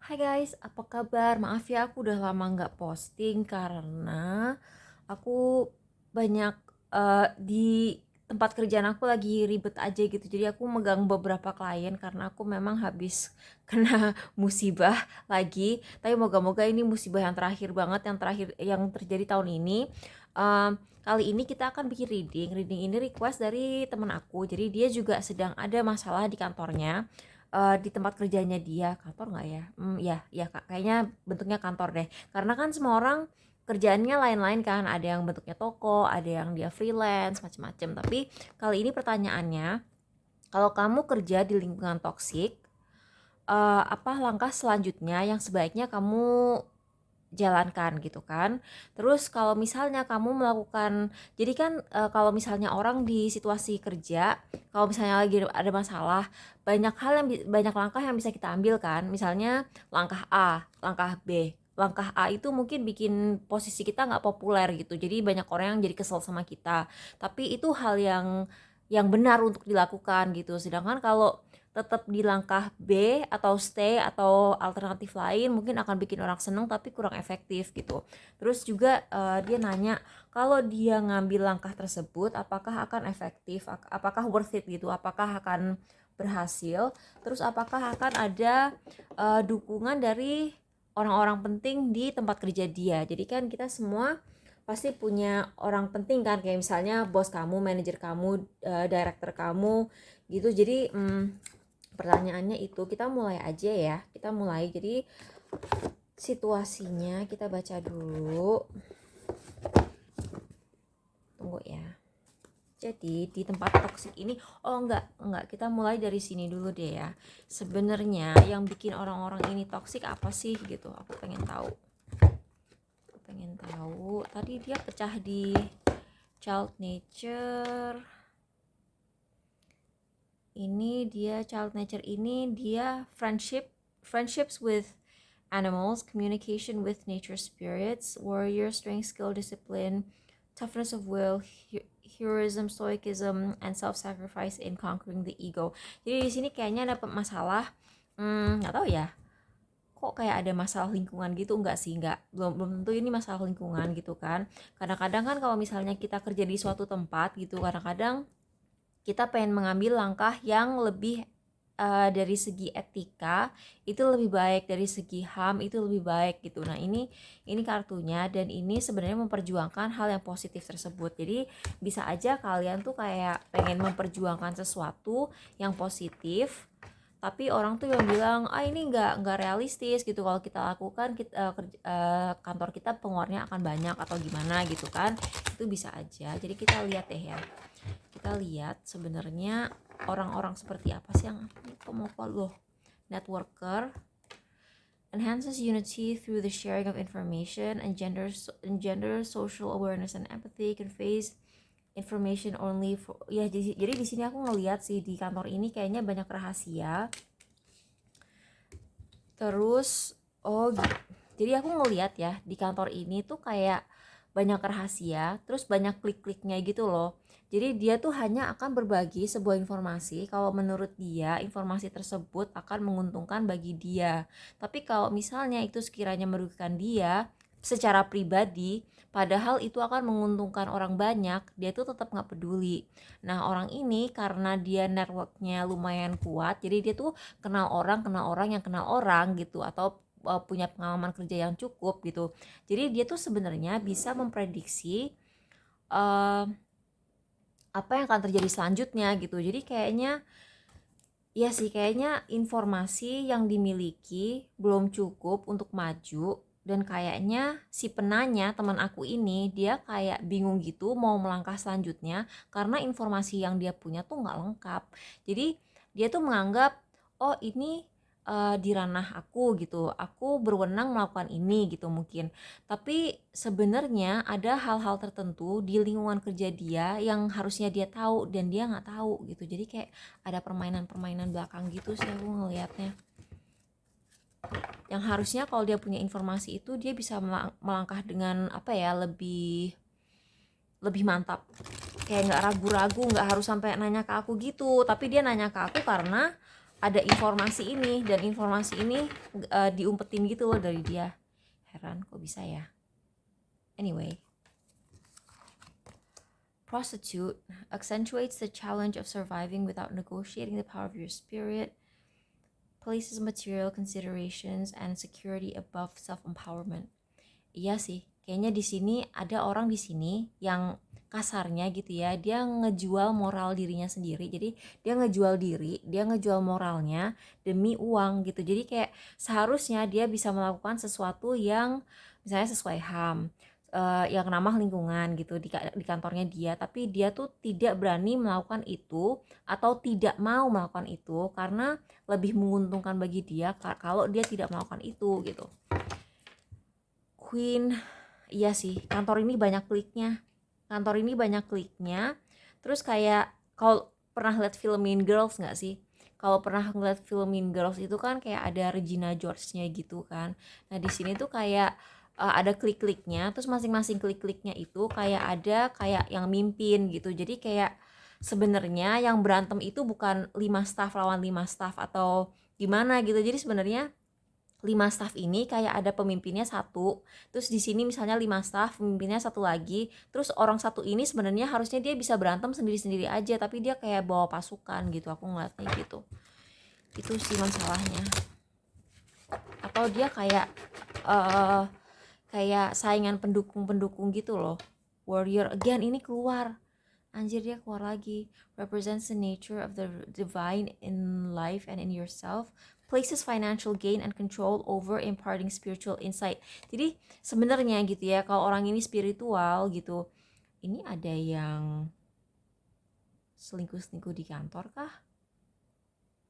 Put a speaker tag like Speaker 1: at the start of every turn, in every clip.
Speaker 1: Hai guys, apa kabar? Maaf ya aku udah lama nggak posting karena aku banyak di tempat kerjaan aku lagi ribet aja gitu. Jadi aku megang beberapa klien karena aku memang habis kena musibah lagi. Tapi moga-moga ini musibah yang terakhir banget, yang terakhir yang terjadi tahun ini. Kali ini kita akan bikin reading. Reading ini request dari teman aku. Jadi dia juga sedang ada masalah di kantornya, di tempat kerjanya dia. Kantor nggak ya? Ya, ya Kak, kayaknya bentuknya kantor deh. Karena kan semua orang kerjaannya lain-lain kan, ada yang bentuknya toko, ada yang dia freelance, macam-macam. Tapi kali ini pertanyaannya, kalau kamu kerja di lingkungan toksik, apa langkah selanjutnya yang sebaiknya kamu jalankan gitu kan. Terus kalau misalnya kamu melakukan, jadi kan kalau misalnya orang di situasi kerja, kalau misalnya lagi ada masalah, banyak hal yang banyak langkah yang bisa kita ambil kan. Misalnya langkah A, langkah B. Langkah A itu mungkin bikin posisi kita nggak populer gitu, jadi banyak orang yang jadi kesel sama kita, tapi itu hal yang benar untuk dilakukan gitu. Sedangkan kalau tetap di langkah B atau stay atau alternatif lain mungkin akan bikin orang seneng tapi kurang efektif gitu. Terus juga dia nanya kalau dia ngambil langkah tersebut apakah akan efektif, apakah worth it gitu, apakah akan berhasil, terus apakah akan ada dukungan dari orang-orang penting di tempat kerja dia. Jadi kan kita semua pasti punya orang penting kan, kayak misalnya bos kamu, manajer kamu, director kamu gitu. Jadi pertanyaannya itu kita mulai aja ya. Kita mulai. Jadi situasinya kita baca dulu. Tunggu ya. Jadi di tempat toksik ini, oh enggak, kita mulai dari sini dulu deh ya. Sebenarnya yang bikin orang-orang ini toksik apa sih gitu? Aku pengen tahu. Tadi dia pecah di child nature. Child nature ini dia friendships with animals, communication with nature spirits, warrior, strength, skill, discipline, toughness of will, heroism, stoicism, and self-sacrifice in conquering the ego. Jadi di sini kayaknya ada masalah, nggak tahu ya. Kok kayak ada masalah lingkungan gitu? Enggak sih, enggak. Belum tentu ini masalah lingkungan gitu kan. Kadang-kadang kan kalau misalnya kita kerja di suatu tempat gitu, kadang-kadang kita pengen mengambil langkah yang lebih dari segi etika itu lebih baik, dari segi HAM itu lebih baik gitu. Nah ini kartunya, dan ini sebenarnya memperjuangkan hal yang positif tersebut. Jadi bisa aja kalian tuh kayak pengen memperjuangkan sesuatu yang positif, tapi orang tuh yang bilang ini nggak realistis gitu kalau kita lakukan. Kantor kita pengeluarannya akan banyak atau gimana gitu kan. Itu bisa aja. Jadi kita lihat deh ya, kita lihat sebenarnya orang-orang seperti apa sih yang loh. Networker enhances unity through the sharing of information, and gender social awareness and empathy, conveys information only for, ya jadi di sini aku ngelihat sih di kantor ini kayaknya banyak rahasia. Terus jadi aku ngelihat ya di kantor ini tuh kayak banyak rahasia, terus banyak klik-kliknya gitu loh. Jadi dia tuh hanya akan berbagi sebuah informasi kalau menurut dia informasi tersebut akan menguntungkan bagi dia. Tapi kalau misalnya itu sekiranya merugikan dia secara pribadi, padahal itu akan menguntungkan orang banyak, dia tuh tetap nggak peduli. Nah orang ini karena dia networknya lumayan kuat, jadi dia tuh kenal orang yang kenal orang gitu, atau punya pengalaman kerja yang cukup gitu. Jadi dia tuh sebenarnya bisa memprediksi uh, apa yang akan terjadi selanjutnya gitu. Jadi kayaknya ya sih, kayaknya informasi yang dimiliki belum cukup untuk maju, dan kayaknya si penanya, teman aku ini, dia kayak bingung gitu mau melangkah selanjutnya karena informasi yang dia punya tuh nggak lengkap. Jadi dia tuh menganggap ini di ranah aku gitu, aku berwenang melakukan ini gitu mungkin. Tapi sebenarnya ada hal-hal tertentu di lingkungan kerja dia yang harusnya dia tahu dan dia nggak tahu gitu. Jadi kayak ada permainan-permainan belakang gitu sih aku ngelihatnya. Yang harusnya kalau dia punya informasi itu dia bisa melangkah dengan apa ya, lebih mantap. Kayak nggak ragu-ragu, nggak harus sampai nanya ke aku gitu. Tapi dia nanya ke aku karena ada informasi ini, dan informasi ini diumpetin gitu loh dari dia. Heran kok bisa ya. Anyway, prostitute accentuates the challenge of surviving without negotiating the power of your spirit, places material considerations and security above self-empowerment. Iya sih, kayaknya di sini ada orang di sini yang kasarnya gitu ya, dia ngejual moral dirinya sendiri. Jadi dia ngejual diri, dia ngejual moralnya demi uang gitu. Jadi kayak seharusnya dia bisa melakukan sesuatu yang misalnya sesuai HAM, yang ramah lingkungan gitu di kantornya dia, tapi dia tuh tidak berani melakukan itu atau tidak mau melakukan itu karena lebih menguntungkan bagi dia kalau dia tidak melakukan itu gitu. Queen, iya sih, kantor ini banyak kliknya. Terus kayak kalau pernah lihat film Mean Girls nggak sih? Kalau pernah ngeliat film Mean Girls itu kan kayak ada Regina George-nya gitu kan. Nah di sini tuh kayak ada klik-kliknya, terus masing-masing klik-kliknya itu kayak ada kayak yang mimpin gitu. Jadi kayak sebenarnya yang berantem itu bukan 5 staff lawan 5 staff atau gimana gitu. Jadi sebenarnya 5 staff ini kayak ada pemimpinnya satu, terus di sini misalnya 5 staff, pemimpinnya satu lagi, terus orang satu ini sebenarnya harusnya dia bisa berantem sendiri-sendiri aja, tapi dia kayak bawa pasukan gitu, aku ngeliatnya gitu. Itu sih masalahnya. Atau dia kayak saingan pendukung-pendukung gitu loh. Warrior again ini keluar. Anjir, dia keluar lagi. Represents the nature of the divine in life and in yourself. Places financial gain and control over imparting spiritual insight. Jadi sebenarnya gitu ya, kalau orang ini spiritual gitu, ini ada yang selingkuh-selingkuh di kantor kah?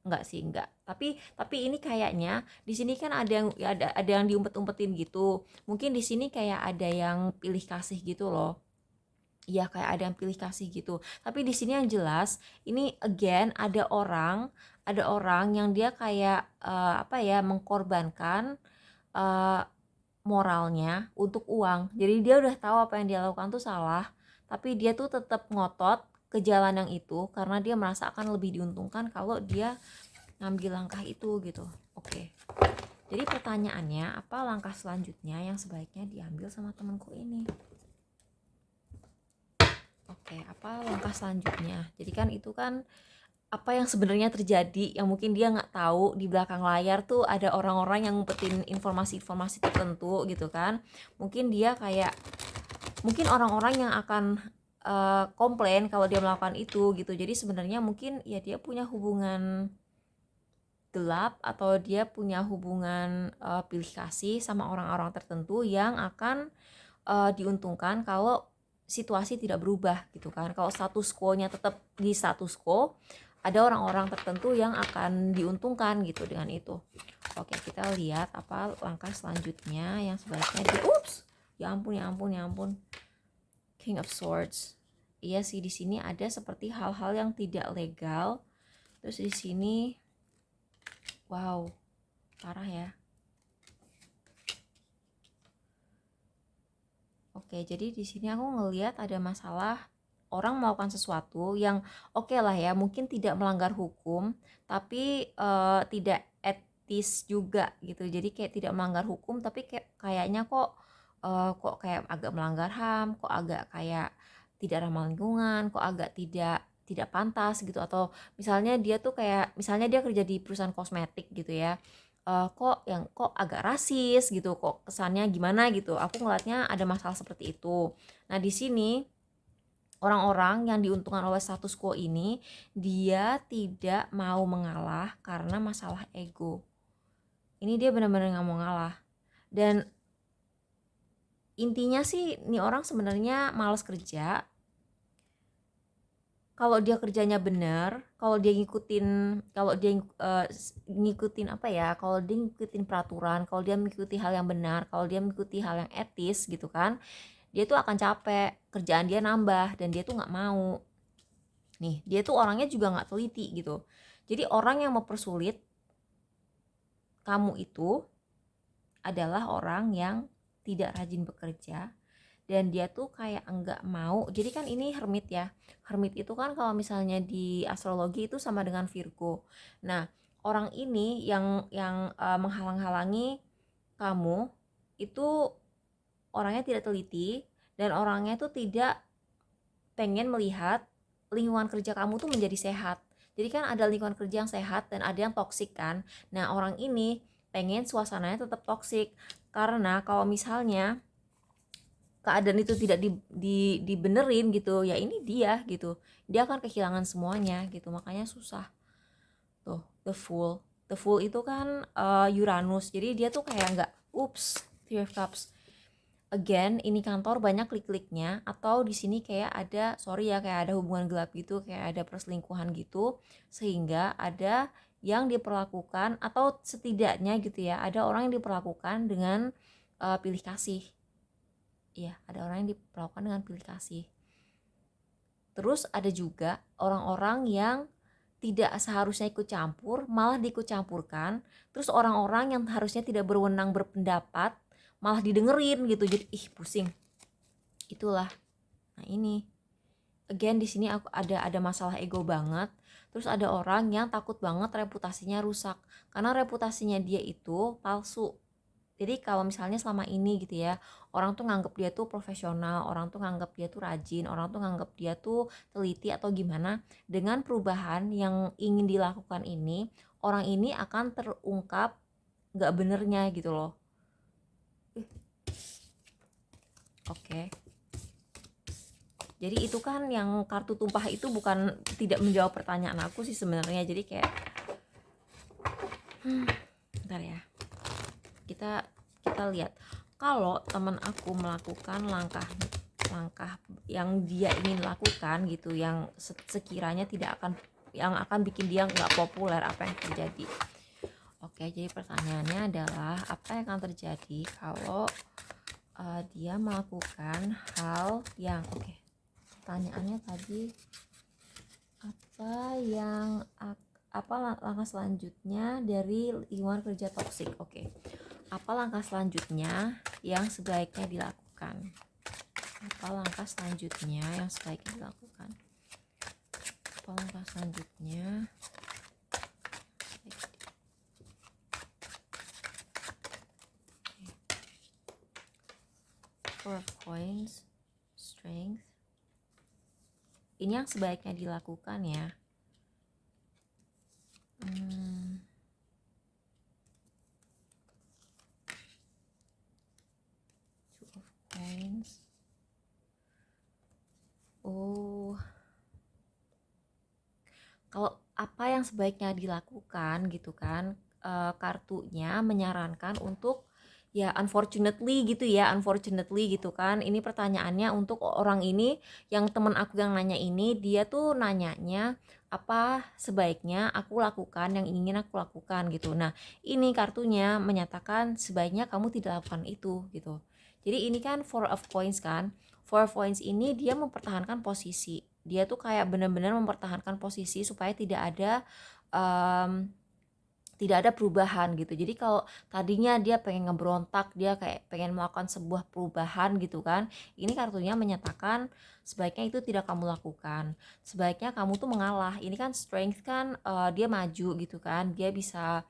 Speaker 1: Enggak sih, enggak. Tapi ini kayaknya di sini kan ada yang diumpet-umpetin gitu. Mungkin di sini kayak ada yang pilih kasih gitu loh. Iya, kayak ada yang pilih kasih gitu. Tapi di sini yang jelas, ini again ada orang yang dia kayak apa ya, mengkorbankan eh, moralnya untuk uang. Jadi dia udah tahu apa yang dia lakukan tuh salah, tapi dia tuh tetap ngotot ke jalan yang itu karena dia merasa akan lebih diuntungkan kalau dia ngambil langkah itu gitu. Oke. Jadi pertanyaannya, apa langkah selanjutnya yang sebaiknya diambil sama temanku ini? Oke, apa langkah selanjutnya? Jadi kan itu kan apa yang sebenarnya terjadi yang mungkin dia nggak tahu, di belakang layar tuh ada orang-orang yang ngumpetin informasi-informasi tertentu gitu kan. Mungkin dia kayak mungkin orang-orang yang akan komplain kalau dia melakukan itu gitu. Jadi sebenarnya mungkin ya dia punya hubungan gelap atau dia punya hubungan pilih kasih sama orang-orang tertentu yang akan diuntungkan kalau situasi tidak berubah gitu kan. Kalau status quo-nya tetap di status quo, ada orang-orang tertentu yang akan diuntungkan gitu dengan itu. Oke, kita lihat apa langkah selanjutnya yang sebaiknya ya ampun. King of Swords. Iya sih, di sini ada seperti hal-hal yang tidak legal. Terus di sini wow, parah ya. Oke, jadi di sini aku ngelihat ada masalah orang melakukan sesuatu yang oke lah ya, mungkin tidak melanggar hukum, tapi tidak etis juga gitu. Jadi kayak tidak melanggar hukum, tapi kayaknya kok kayak agak melanggar HAM, kok agak kayak tidak ramah lingkungan, kok agak tidak pantas gitu. Atau misalnya dia tuh kayak misalnya dia kerja di perusahaan kosmetik gitu ya, kok agak rasis gitu, kok kesannya gimana gitu. Aku ngeliatnya ada masalah seperti itu. Nah di sini orang-orang yang diuntungkan oleh status quo ini, dia tidak mau mengalah karena masalah ego. Ini dia benar-benar nggak mau ngalah. Dan intinya sih nih orang sebenarnya malas kerja. Kalau dia kerjanya benar, kalau dia ngikutin apa ya, kalau dia ngikutin peraturan, kalau dia mengikuti hal yang benar, kalau dia mengikuti hal yang etis gitu kan, dia tuh akan capek, kerjaan dia nambah dan dia tuh nggak mau. Nih, dia tuh orangnya juga nggak teliti gitu. Jadi orang yang mempersulit kamu itu adalah orang yang tidak rajin bekerja, dan dia tuh kayak enggak mau. Jadi kan ini hermit ya. Hermit itu kan kalau misalnya di astrologi itu sama dengan Virgo. Nah, orang ini yang menghalang-halangi kamu itu orangnya tidak teliti dan orangnya itu tidak pengen melihat lingkungan kerja kamu tuh menjadi sehat. Jadi kan ada lingkungan kerja yang sehat dan ada yang toksik kan. Nah, orang ini pengen suasananya tetap toksik karena kalau misalnya keadaan itu tidak dibenerin gitu, ya ini dia gitu. Dia akan kehilangan semuanya gitu. Makanya susah. Tuh, the Fool. The Fool itu kan Uranus. Jadi dia tuh kayak nggak, ups, Three of Cups. Again, ini kantor banyak klik-kliknya, atau di sini kayak ada, sorry ya, kayak ada hubungan gelap gitu, kayak ada perselingkuhan gitu, sehingga ada yang diperlakukan, atau setidaknya gitu ya, ada orang yang diperlakukan dengan pilih kasih. Iya, ada orang yang diperlakukan dengan pilih kasih. Terus ada juga orang-orang yang tidak seharusnya ikut campur, malah diikut campurkan. Terus orang-orang yang harusnya tidak berwenang berpendapat, malah didengerin gitu. Jadi pusing. Itulah. Nah, ini again di sini aku ada masalah ego banget. Terus ada orang yang takut banget reputasinya rusak karena reputasinya dia itu palsu. Jadi kalau misalnya selama ini gitu ya, orang tuh nganggap dia tuh profesional, orang tuh nganggap dia tuh rajin, orang tuh nganggap dia tuh teliti atau gimana, dengan perubahan yang ingin dilakukan ini, orang ini akan terungkap nggak benernya gitu loh. Oke. Jadi itu kan yang kartu tumpah itu bukan tidak menjawab pertanyaan aku sih sebenarnya. Jadi kayak bentar ya. Kita lihat. Kalau teman aku melakukan langkah yang dia ingin lakukan gitu, yang sekiranya tidak akan, yang akan bikin dia nggak populer, apa yang terjadi? Oke, jadi pertanyaannya adalah apa yang akan terjadi kalau dia melakukan hal yang pertanyaannya tadi apa langkah selanjutnya dari lingkungan kerja toksik. Apa langkah selanjutnya yang sebaiknya dilakukan? Apa langkah selanjutnya yang sebaiknya dilakukan? Apa langkah selanjutnya? Four of Coins, Strength. Ini yang sebaiknya dilakukan ya. Two of Coins. Kalau apa yang sebaiknya dilakukan gitu kan, kartunya menyarankan untuk ya unfortunately gitu kan. Ini pertanyaannya untuk orang ini, yang temen aku yang nanya ini, dia tuh nanyanya apa sebaiknya aku lakukan, yang ingin aku lakukan gitu. Nah, ini kartunya menyatakan sebaiknya kamu tidak lakukan itu gitu. Jadi ini kan Four of Coins kan. Four of Coins ini dia mempertahankan posisi. Dia tuh kayak benar-benar mempertahankan posisi supaya tidak ada perubahan gitu. Jadi kalau tadinya dia pengen ngeberontak, dia kayak pengen melakukan sebuah perubahan gitu kan, ini kartunya menyatakan sebaiknya itu tidak kamu lakukan. Sebaiknya kamu tuh mengalah. Ini kan strength kan, dia maju gitu kan, dia bisa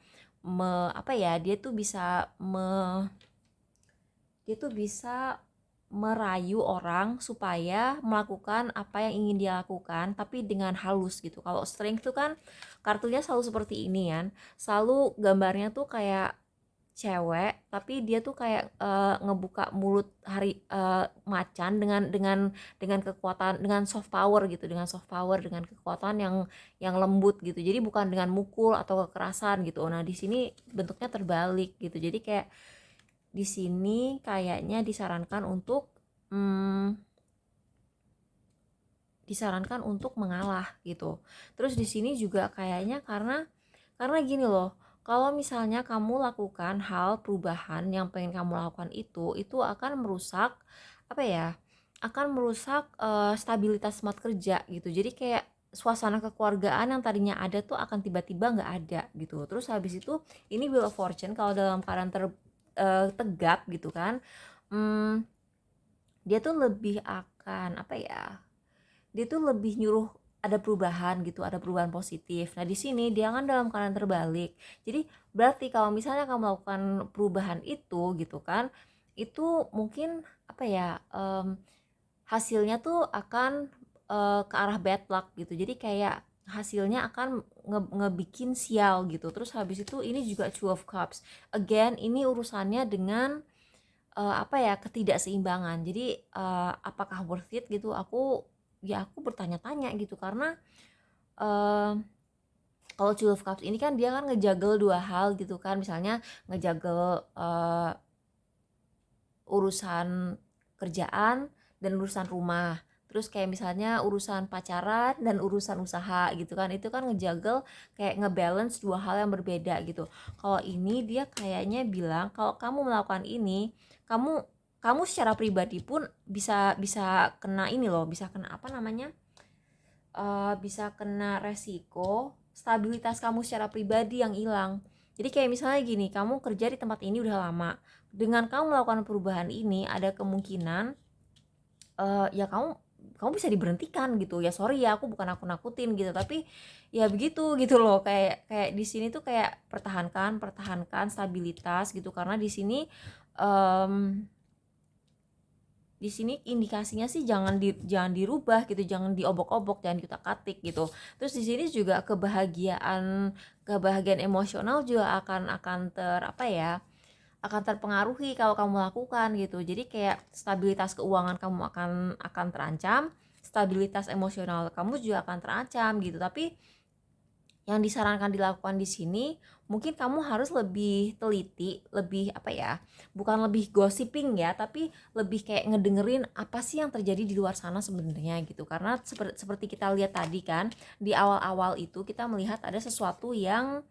Speaker 1: dia tuh bisa merayu orang supaya melakukan apa yang ingin dia lakukan, tapi dengan halus gitu. Kalau strength tuh kan kartunya selalu seperti ini kan, selalu gambarnya tuh kayak cewek, tapi dia tuh kayak ngebuka mulut macan dengan kekuatan, dengan soft power gitu, dengan kekuatan yang lembut gitu. Jadi bukan dengan mukul atau kekerasan gitu. Nah, di sini bentuknya terbalik gitu. Jadi kayak di sini kayaknya disarankan untuk mengalah gitu. Terus di sini juga kayaknya karena gini loh, kalau misalnya kamu lakukan hal perubahan yang pengen kamu lakukan itu akan merusak stabilitas tempat kerja gitu. Jadi kayak suasana kekeluargaan yang tadinya ada tuh akan tiba-tiba nggak ada gitu. Terus habis itu ini Wheel of Fortune kalau dalam keadaan tegak gitu kan, dia tuh lebih akan dia tuh lebih nyuruh ada perubahan gitu, ada perubahan positif. Nah, di sini dia kan dalam keadaan terbalik. Jadi berarti kalau misalnya kamu melakukan perubahan itu gitu kan, itu mungkin apa ya, hasilnya tuh akan ke arah bad luck gitu. Jadi kayak hasilnya akan ngebikin sial gitu. Terus habis itu ini juga Two of Cups. Again, ini urusannya dengan apa ya, ketidakseimbangan. Jadi apakah worth it gitu? Aku bertanya-tanya gitu karena eh, kalau Two of Cups ini kan dia kan ngejagel dua hal gitu kan, misalnya ngejagel urusan kerjaan dan urusan rumah, terus kayak misalnya urusan pacaran dan urusan usaha gitu kan, itu kan ngejagel kayak ngebalance dua hal yang berbeda gitu. Kalau ini dia kayaknya bilang kalau kamu melakukan ini, kamu kamu secara pribadi pun bisa bisa kena ini loh, bisa kena apa namanya, bisa kena resiko stabilitas kamu secara pribadi yang hilang. Jadi kayak misalnya gini, kamu kerja di tempat ini udah lama, dengan kamu melakukan perubahan ini ada kemungkinan ya kamu bisa diberhentikan gitu. Ya sorry ya, aku bukan aku nakutin gitu, tapi ya begitu gitu loh. Kayak kayak di sini tuh kayak pertahankan pertahankan stabilitas gitu, karena um, di sini indikasinya sih jangan dirubah gitu, jangan diobok-obok, jangan diutak-atik gitu. Terus di sini juga kebahagiaan emosional juga akan apa ya, akan terpengaruhi kalau kamu lakukan gitu. Jadi kayak stabilitas keuangan kamu akan terancam, stabilitas emosional kamu juga akan terancam gitu. Tapi yang disarankan dilakukan di sini, mungkin kamu harus lebih teliti, lebih apa ya, bukan lebih gossiping ya, tapi lebih kayak ngedengerin apa sih yang terjadi di luar sana sebenarnya gitu. Karena seperti kita lihat tadi kan, di awal-awal itu kita melihat ada sesuatu yang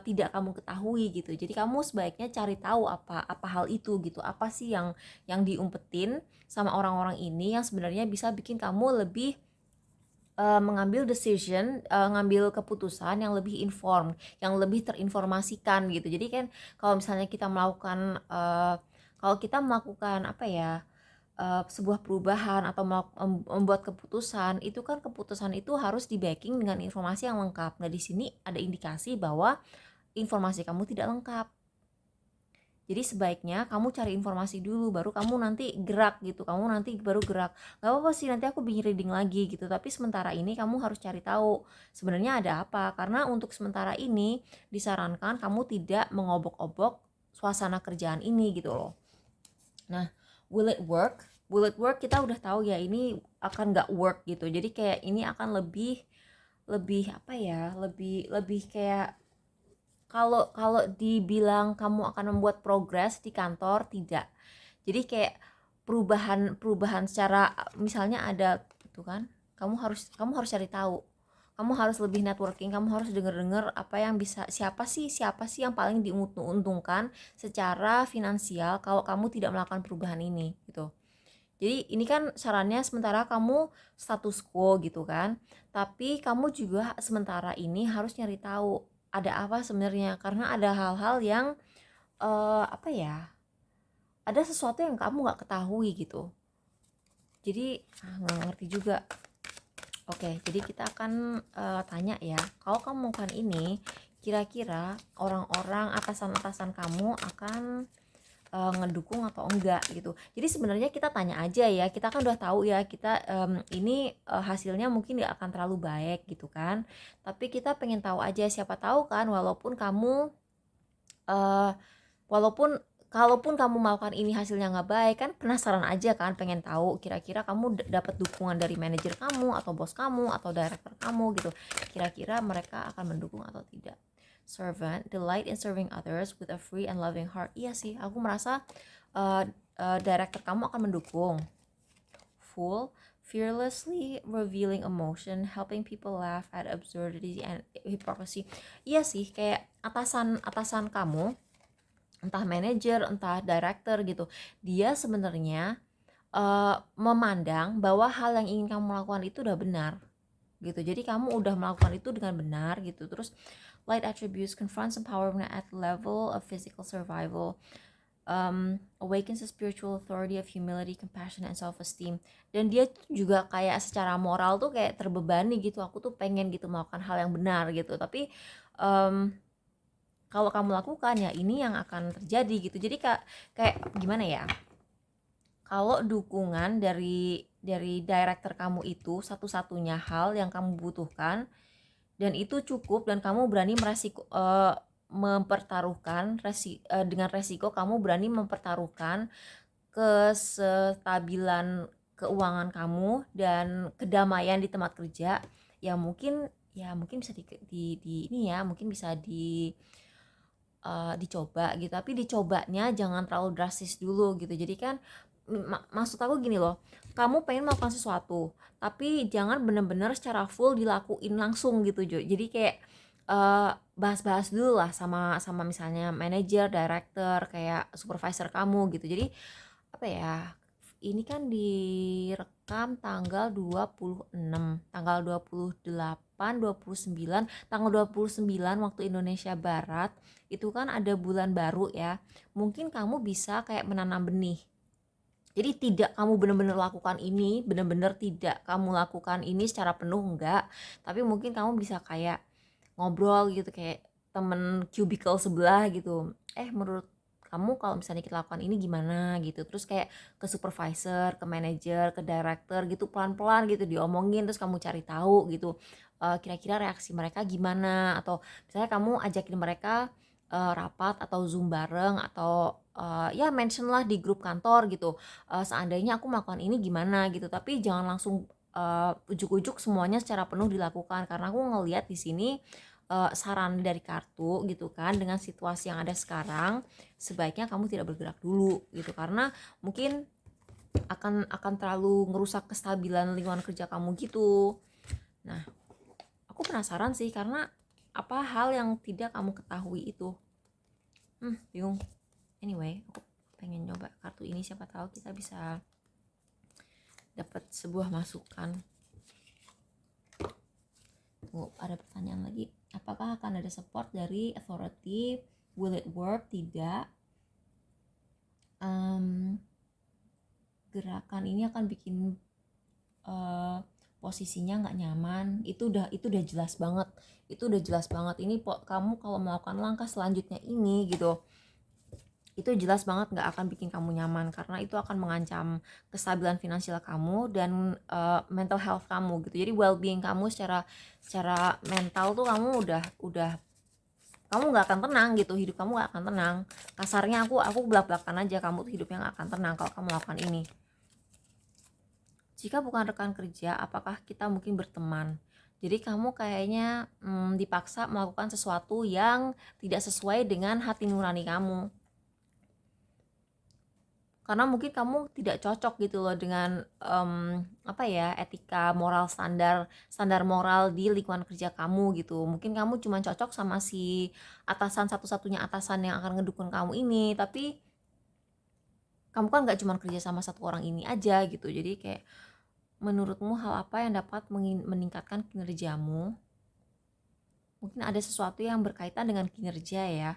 Speaker 1: tidak kamu ketahui gitu. Jadi kamu sebaiknya cari tahu apa hal itu gitu, apa sih yang diumpetin sama orang-orang ini yang sebenarnya bisa bikin kamu lebih mengambil decision, ngambil keputusan yang lebih informed, yang lebih terinformasikan gitu. Jadi kan kalau misalnya kita melakukan kalau kita melakukan apa ya, sebuah perubahan atau membuat keputusan, itu kan keputusan itu harus di backing dengan informasi yang lengkap. Nah, di sini ada indikasi bahwa informasi kamu tidak lengkap. Jadi sebaiknya kamu cari informasi dulu, baru kamu nanti gerak gitu. Kamu nanti baru gerak. Gak apa-apa sih, nanti aku bikin reading lagi gitu. Tapi sementara ini kamu harus cari tahu sebenarnya ada apa. Karena untuk sementara ini disarankan kamu tidak mengobok-obok suasana kerjaan ini gitu loh. Nah, will it work? Will it work? Kita udah tahu ya ini akan gak work gitu. Jadi kayak ini akan lebih lebih apa ya? Lebih lebih kayak kalau kalau dibilang kamu akan membuat progres di kantor, tidak. Jadi kayak perubahan secara misalnya ada gitu kan, kamu harus cari tahu, kamu harus lebih networking, kamu harus denger-denger apa yang bisa, siapa sih yang paling diuntungkan secara finansial kalau kamu tidak melakukan perubahan ini gitu. Jadi ini kan sarannya sementara kamu status quo gitu kan. Tapi kamu juga sementara ini harus nyari tahu ada apa sebenarnya, karena ada hal-hal yang apa ya? Ada sesuatu yang kamu nggak ketahui gitu. Jadi nggak ngerti juga. Oke, jadi kita akan tanya ya, kalau kamu melakukan ini, kira-kira orang-orang atasan-atasan kamu akan ngedukung atau enggak gitu. Jadi sebenarnya kita tanya aja ya, kita kan udah tahu ya kita ini hasilnya mungkin gak akan terlalu baik gitu kan, tapi kita pengen tahu aja, siapa tahu kan walaupun kamu uh, walaupun kalaupun kamu melakukan ini hasilnya nggak baik, kan penasaran aja kan, pengen tahu kira-kira kamu dapat dukungan dari manajer kamu atau bos kamu atau director kamu gitu, kira-kira mereka akan mendukung atau tidak. Servant, delight in serving others with a free and loving heart. Iya sih, aku merasa director kamu akan mendukung. Fool, fearlessly revealing emotion, helping people laugh at absurdity and hypocrisy. Iya sih, kayak atasan kamu, entah manajer, entah director gitu, dia sebenarnya memandang bahwa hal yang ingin kamu lakukan itu udah benar gitu. Jadi kamu udah melakukan itu dengan benar gitu. Terus light attributes confronts empowerment at the level of physical survival. awakens a spiritual authority of humility, compassion, and self-esteem. Dan dia tuh juga kayak secara moral tuh kayak terbebani gitu. Aku tuh pengen gitu melakukan hal yang benar gitu. Tapi kalau kamu lakukan ya ini yang akan terjadi gitu. Jadi kayak gimana ya? Kalau dukungan dari director kamu itu satu-satunya hal yang kamu butuhkan dan itu cukup dan kamu berani mempertaruhkan dengan resiko kamu berani mempertaruhkan kestabilan keuangan kamu dan kedamaian di tempat kerja, ya mungkin bisa di ini ya mungkin bisa dicoba gitu, tapi dicobanya jangan terlalu drastis dulu gitu. Jadi kan maksud aku gini loh, kamu pengen melakukan sesuatu tapi jangan bener-bener secara full dilakuin langsung gitu Jo. Jadi kayak bahas-bahas dulu lah sama sama misalnya manajer, director, kayak supervisor kamu gitu. Jadi apa ya, ini kan direkam tanggal 26, tanggal 28, 29, tanggal 29 waktu Indonesia Barat itu kan ada bulan baru ya. Mungkin kamu bisa kayak menanam benih. Jadi tidak kamu benar-benar lakukan ini, benar-benar tidak kamu lakukan ini secara penuh enggak, tapi mungkin kamu bisa kayak ngobrol gitu kayak temen cubicle sebelah gitu. Menurut kamu kalau misalnya kita lakukan ini gimana gitu. Terus kayak ke supervisor, ke manager, ke director gitu pelan-pelan gitu diomongin, terus kamu cari tahu gitu. Kira-kira reaksi mereka gimana, atau misalnya kamu ajakin mereka rapat atau Zoom bareng atau ya mention lah di grup kantor gitu. Seandainya aku melakukan ini gimana gitu, tapi jangan langsung ujuk-ujuk semuanya secara penuh dilakukan, karena aku ngelihat di sini saran dari kartu gitu kan, dengan situasi yang ada sekarang sebaiknya kamu tidak bergerak dulu gitu, karena mungkin akan terlalu ngerusak kestabilan lingkungan kerja kamu gitu. Nah, aku penasaran sih karena apa hal yang tidak kamu ketahui itu. Bingung. Anyway, aku pengen nyoba kartu ini, siapa tahu kita bisa dapat sebuah masukan. Tunggu, ada pertanyaan lagi. Apakah akan ada support dari authority? Will it work? Tidak. Gerakan ini akan bikin posisinya nggak nyaman. Itu udah jelas banget. Itu udah jelas banget. Ini kamu kalau melakukan langkah selanjutnya ini gitu, itu jelas banget nggak akan bikin kamu nyaman, karena itu akan mengancam kestabilan finansial kamu dan mental health kamu gitu. Jadi well being kamu secara mental tuh kamu udah kamu nggak akan tenang gitu, hidup kamu nggak akan tenang. Kasarnya aku belak-belakan aja, kamu tuh hidupnya nggak akan tenang kalau kamu lakukan ini. Jika bukan rekan kerja, apakah kita mungkin berteman? Jadi kamu kayaknya dipaksa melakukan sesuatu yang tidak sesuai dengan hati nurani kamu, karena mungkin kamu tidak cocok gitu loh dengan etika moral, standar moral di lingkungan kerja kamu gitu. Mungkin kamu cuma cocok sama si atasan, satu-satunya atasan yang akan ngedukung kamu ini, tapi kamu kan nggak cuma kerja sama satu orang ini aja gitu. Jadi kayak menurutmu hal apa yang dapat meningkatkan kinerjamu? Mungkin ada sesuatu yang berkaitan dengan kinerja ya.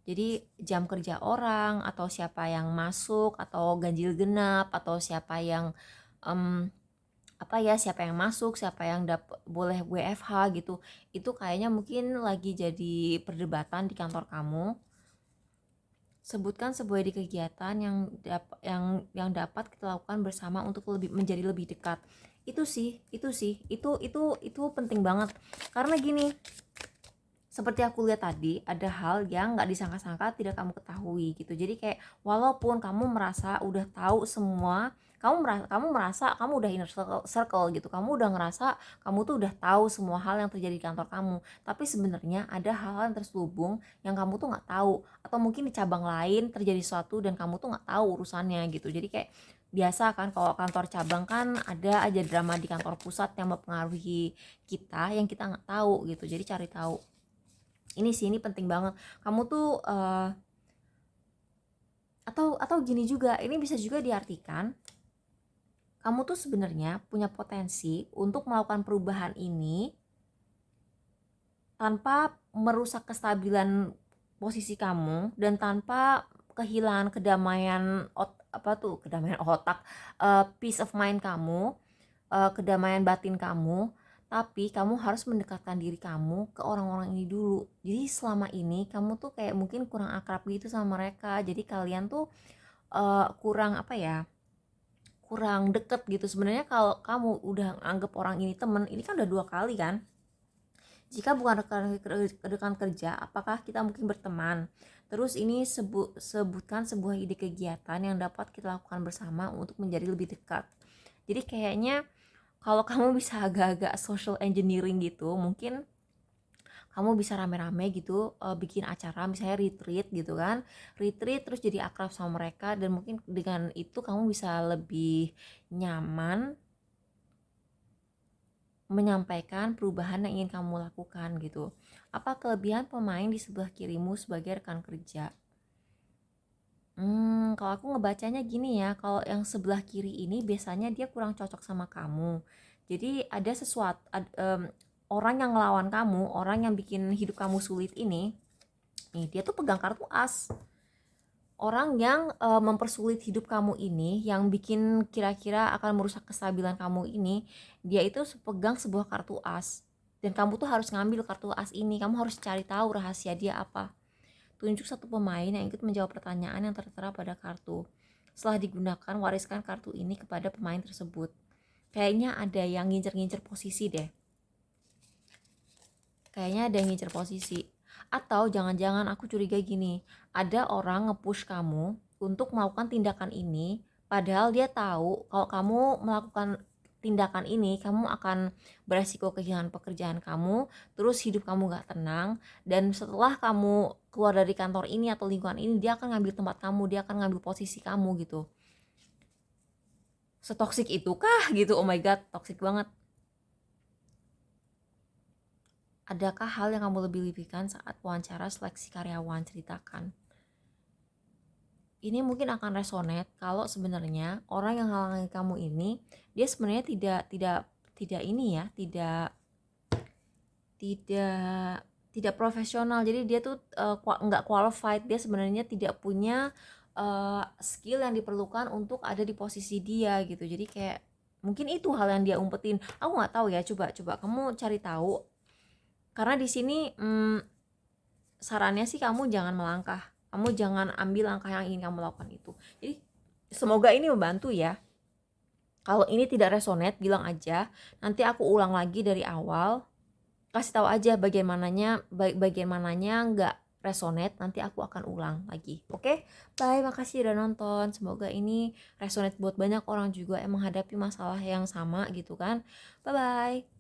Speaker 1: Jadi jam kerja orang, atau siapa yang masuk, atau ganjil genap, atau siapa yang siapa yang masuk, siapa yang boleh WFH gitu. Itu kayaknya mungkin lagi jadi perdebatan di kantor kamu. Sebutkan sebuah kegiatan yang dapat kita lakukan bersama untuk menjadi lebih dekat. Itu penting banget. Karena gini, seperti aku lihat tadi, ada hal yang gak disangka-sangka tidak kamu ketahui gitu. Jadi kayak walaupun kamu merasa udah tahu semua, kamu merasa kamu udah inner circle gitu, kamu udah ngerasa kamu tuh udah tahu semua hal yang terjadi di kantor kamu, tapi sebenarnya ada hal-hal yang terselubung yang kamu tuh gak tahu, atau mungkin di cabang lain terjadi sesuatu dan kamu tuh gak tahu urusannya gitu. Jadi kayak biasa kan kalau kantor cabang kan ada aja drama di kantor pusat yang mempengaruhi kita yang kita gak tahu gitu. Jadi cari tahu. Ini penting banget. Kamu tuh atau gini juga, ini bisa juga diartikan kamu tuh sebenarnya punya potensi untuk melakukan perubahan ini tanpa merusak kestabilan posisi kamu dan tanpa kehilangan kedamaian kedamaian otak, peace of mind kamu, kedamaian batin kamu, tapi kamu harus mendekatkan diri kamu ke orang-orang ini dulu. Jadi selama ini kamu tuh kayak mungkin kurang akrab gitu sama mereka, jadi kalian tuh kurang apa ya, kurang deket gitu. Sebenarnya kalau kamu udah anggap orang ini temen, ini kan udah 2 kali kan. Jika bukan rekan kerja, apakah kita mungkin berteman? Terus ini sebutkan sebuah ide kegiatan yang dapat kita lakukan bersama untuk menjadi lebih dekat. Jadi kayaknya kalau kamu bisa agak-agak social engineering gitu, mungkin kamu bisa rame-rame gitu, bikin acara misalnya retreat gitu kan, retreat terus jadi akrab sama mereka, dan mungkin dengan itu kamu bisa lebih nyaman menyampaikan perubahan yang ingin kamu lakukan gitu. Apa kelebihan pemain di sebelah kirimu sebagai rekan kerja? Kalau aku ngebacanya gini ya, kalau yang sebelah kiri ini biasanya dia kurang cocok sama kamu. Jadi ada sesuatu, orang yang ngelawan kamu, orang yang bikin hidup kamu sulit ini, nih dia tuh pegang kartu as. Orang yang mempersulit hidup kamu ini, yang bikin kira-kira akan merusak kestabilan kamu ini, dia itu pegang sebuah kartu as. Dan kamu tuh harus ngambil kartu as ini, kamu harus cari tahu rahasia dia apa. Tunjuk satu pemain yang ikut menjawab pertanyaan yang tertera pada kartu. Setelah digunakan, wariskan kartu ini kepada pemain tersebut. Kayaknya ada yang ngincer-ngincer posisi deh. Atau jangan-jangan aku curiga gini, ada orang nge-push kamu untuk melakukan tindakan ini, padahal dia tahu kalau kamu melakukan tindakan ini, kamu akan beresiko kehilangan pekerjaan kamu, terus hidup kamu gak tenang, dan setelah kamu keluar dari kantor ini atau lingkungan ini, dia akan ngambil tempat kamu, dia akan ngambil posisi kamu gitu. Setoksik itu kah gitu? Oh my god, toksik banget. Adakah hal yang kamu lebih-lebihkan saat wawancara seleksi karyawan? Ceritakan. Ini mungkin akan resonate kalau sebenarnya orang yang halangi kamu ini, dia sebenarnya tidak ini ya, tidak profesional. Jadi dia tuh nggak qualified, dia sebenarnya tidak punya skill yang diperlukan untuk ada di posisi dia gitu. Jadi kayak mungkin itu hal yang dia umpetin. Aku nggak tahu ya, coba kamu cari tahu. Karena di sini sarannya sih kamu jangan melangkah, kamu jangan ambil langkah yang ingin kamu lakukan itu. Jadi semoga ini membantu ya. Kalau ini tidak resonate, bilang aja, nanti aku ulang lagi dari awal, kasih tahu aja bagian mananya nggak resonate, nanti aku akan ulang lagi. Oke? Bye, makasih udah nonton. Semoga ini resonate buat banyak orang juga yang menghadapi masalah yang sama gitu kan. Bye bye.